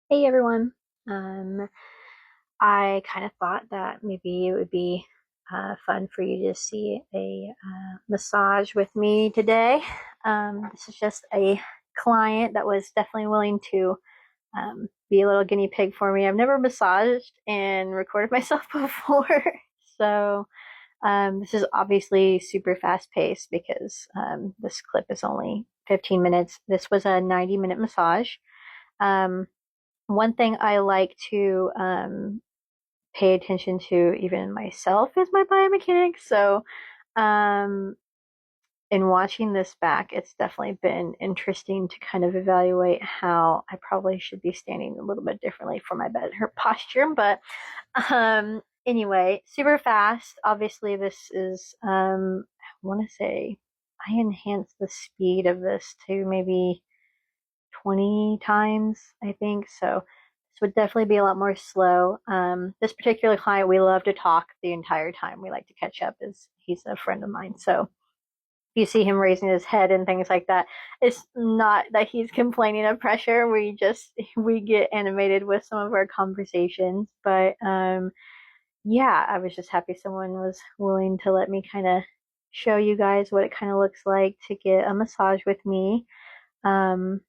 Hey everyone. Um, I kind of thought that maybe it would be fun for you to see a massage with me today. This is just a client that was definitely willing to be a little guinea pig for me. I've never massaged and recorded myself before, so this is obviously super fast paced because this clip is only 15 minutes. This was a 90-minute massage. Um, One thing I like to pay attention to, even myself, is my biomechanics. So, um, in watching this back, it's definitely been interesting to kind of evaluate how I probably should be standing a little bit differently for my better posture. But anyway, super fast. Obviously, this is, I want to say, I enhanced the speed of this to maybe 20 times, I think. So this would definitely be a lot more slow. This particular client, we love to talk the entire time. We like to catch up as he's a friend of mine. So if you see him raising his head and things like that, it's not that he's complaining of pressure. We get animated with some of our conversations. But yeah, I was just happy someone was willing to let me kind of show you guys what it kind of looks like to get a massage with me. Um,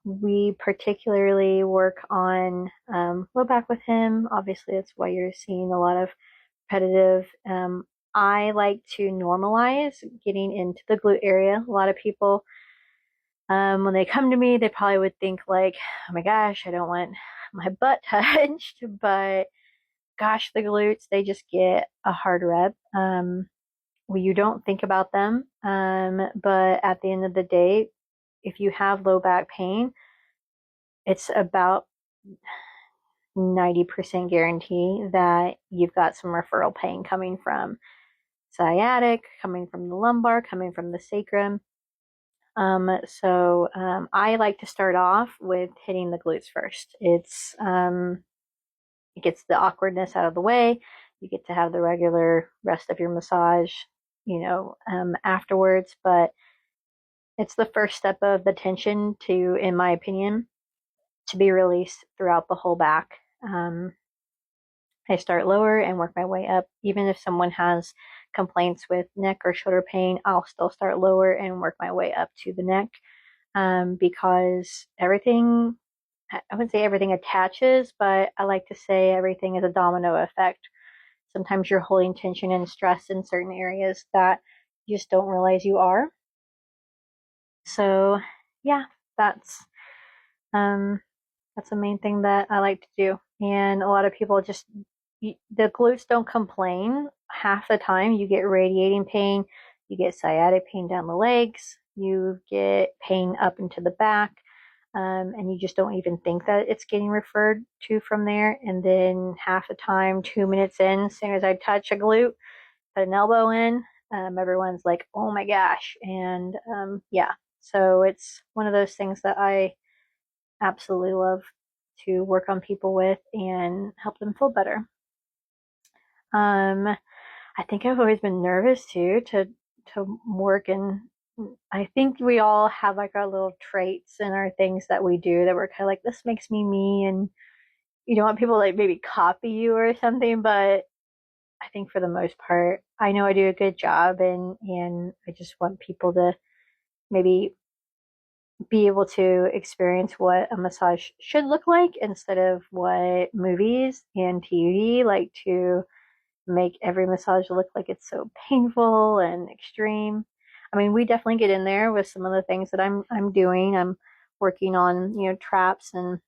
we particularly work on low back with him. Obviously, that's why you're seeing a lot of repetitive. I like to normalize getting into the glute area. A lot of people, when they come to me, they probably would think like, "Oh my gosh, I don't want my butt touched," but gosh, the glutes, they just get a hard rep. Well, you don't think about them, but at the end of the day, if you have low back pain, it's about 90% guarantee that you've got some referral pain coming from sciatic, coming from the lumbar, coming from the sacrum. I like to start off with hitting the glutes first. It gets the awkwardness out of the way. You get to have the regular rest of your massage, afterwards. But it's the first step of the tension to, in my opinion, to be released throughout the whole back. I start lower and work my way up. Even if someone has complaints with neck or shoulder pain, I'll still start lower and work my way up to the neck, because everything, I wouldn't say everything attaches, but I like to say everything is a domino effect. Sometimes you're holding tension and stress in certain areas that you just don't realize you are. So, yeah, that's um, that's the main thing that I like to do. And a lot of people just, the glutes don't complain. Half the time, you get radiating pain, you get sciatic pain down the legs, you get pain up into the back, and you just don't even think that it's getting referred to from there. And then half the time, 2 minutes in, as soon as I touch a glute, put an elbow in, everyone's like, oh my gosh. And yeah, so it's one of those things that I absolutely love to work on people with and help them feel better. Um, I think I've always been nervous too to work in. I think we all have like our little traits and our things that we do that we're kind of like, this makes me, and you don't want people to like maybe copy you or something. But I think for the most part, I know I do a good job, and I just want people to maybe be able to experience what a massage should look like instead of what movies and TV like to make every massage look like it's so painful and extreme. I mean, we definitely get in there with some of the things that I'm doing. I'm working on, traps and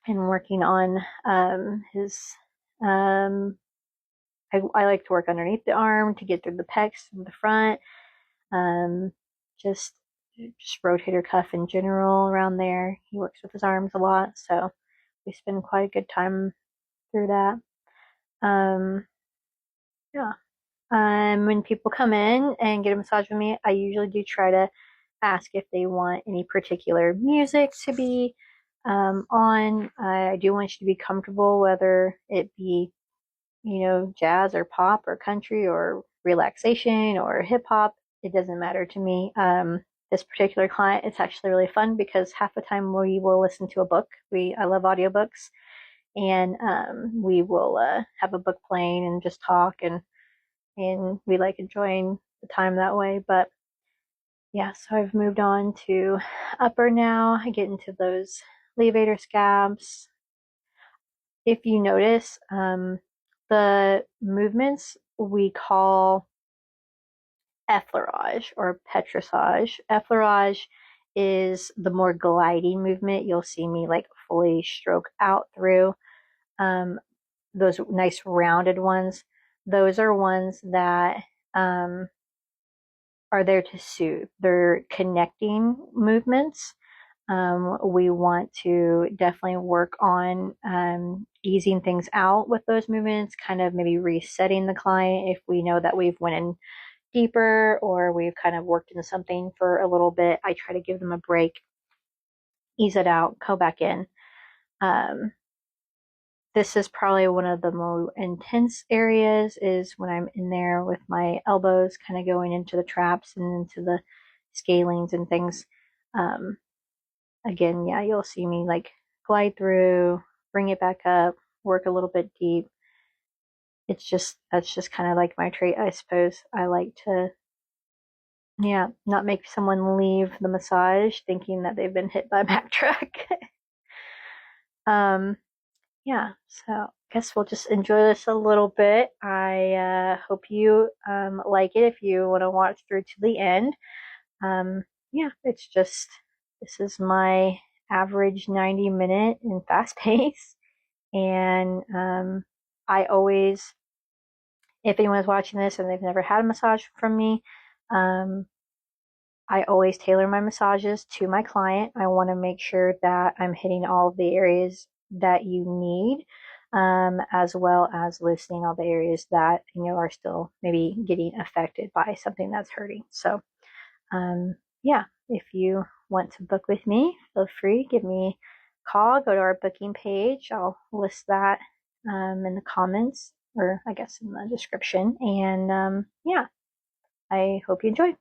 working on his um I like to work underneath the arm to get through the pecs from the front. Um, just just rotator cuff in general around there. He works with his arms a lot, so we spend quite a good time through that. Um, yeah. When people come in and get a massage with me, I usually do try to ask if they want any particular music to be on. I do want you to be comfortable, whether it be, jazz or pop or country or relaxation or hip hop. It doesn't matter to me. this particular client, it's actually really fun because half the time we will listen to a book. I love audiobooks, and we will have a book playing and just talk, and we like enjoying the time that way. But yeah, so I've moved on to upper now. I get into those levator scabs. If you notice, the movements we call effleurage or petrissage. Effleurage is the more gliding movement. You'll see me like fully stroke out through. Those nice rounded ones. Those are ones that are there to soothe. They're connecting movements. We want to definitely work on easing things out with those movements, kind of maybe resetting the client if we know that we've went in deeper or we've kind of worked in something for a little bit. I try to give them a break, ease it out, go back in. This is probably one of the more intense areas is when I'm in there with my elbows kind of going into the traps and into the scalings and things. Again, yeah, you'll see me like glide through, bring it back up, work a little bit deep. That's just kind of like my trait, I suppose. I like to, yeah, not make someone leave the massage thinking that they've been hit by a Mack truck. Yeah, so I guess we'll just enjoy this a little bit. I hope you like it if you want to watch through to the end. Yeah, it's just, this is my average 90-minute in fast pace. And I always, if anyone's watching this and they've never had a massage from me, um, I always tailor my massages to my client. I want to make sure that I'm hitting all of the areas that you need, as well as loosening all the areas that are still maybe getting affected by something that's hurting. So, yeah, if you want to book with me, feel free, give me a call, go to our booking page. I'll list that in the comments, or I guess in the description. And yeah, I hope you enjoy.